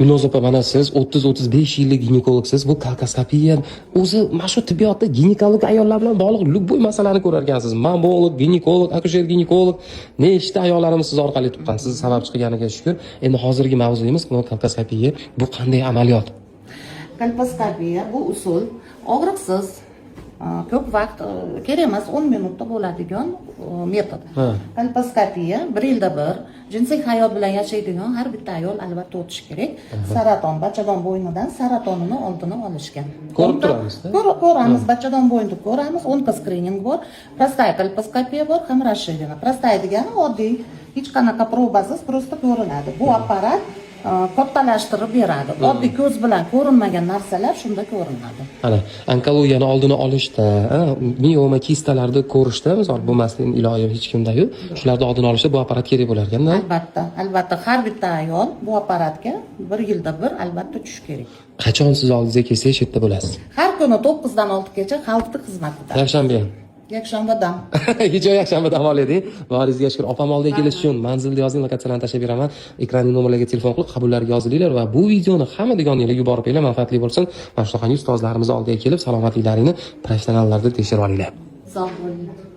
Gulnoz opa, mana siz 30-35 yillik ginekologsiz. Bu kolposkopiya o'zi mana shu tibbiyotda ginekolog ayollar bilan bog'liq любой masalani ko'rar ekansiz. Mamolog, ginekolog, akusher ginekolog nechta ayollarimiz siz orqali tuqqan. Siz sabab chiqganiga shukr. Endi hozirgi mavzuyimiz kolposkopiya. Bu qanday amaliyot? Kolposkopiya bu usul og'riqsiz, ko'p vaqt kerak emas, 10 minutda bo'ladigan metod. Kolposkopiya 1 yilda bir jinsiy hayot bilan yashaydigan har bitta ayol albatta o'tishi kerak. Saraton, bachadon bo'ynidan saratonini oldini olishgan. Ko'rib turamiz-da. Ko'ramiz, bachadon bo'ynida ko'ramiz, onkoskrining bor, prostaya kolposkopiya bor, ham расширена. Prostaya degani oddiy, hech qanaqa probasiz просто ko'rinadi. Bu apparat kattalashtirib beradi. Oddiy ko'z bilan ko'rinmagan narsalar shunda ko'rinadi. Ana, onkologiyani oldini olishda, mioma kistalarni ko'rishda, misol bo'lmasdan iloji hech kimda-yu, shularni oldini olishda bu apparat kerak bo'lar ekanda. Albatta, har bitta ayol bu apparatga 1 yilda bir albatta tushish kerak. Qachon siz oldingizga kelsangiz, shu yerda bo'lasiz. Har kuni 9 dan 6 gacha xalqni xizmatida. Yakshanba ham. Yakshanbadan. Kecha yakshanbada dam oling. Boringizga shukr. Opam oldiga kelish uchun manzilni yozing, lokatsiyani tashlab beraman. Ekranning nomerlariga telefon qilib qabullarga yozilinglar va bu videoni hamma deganingizga yuborib qo'yinglar, manfaatli bo'lsin. Mana shunaqa ustozlarimiz oldiga kelib salomatliklaringni professionallarda tekshirib olinglar. Sog' bo'ling.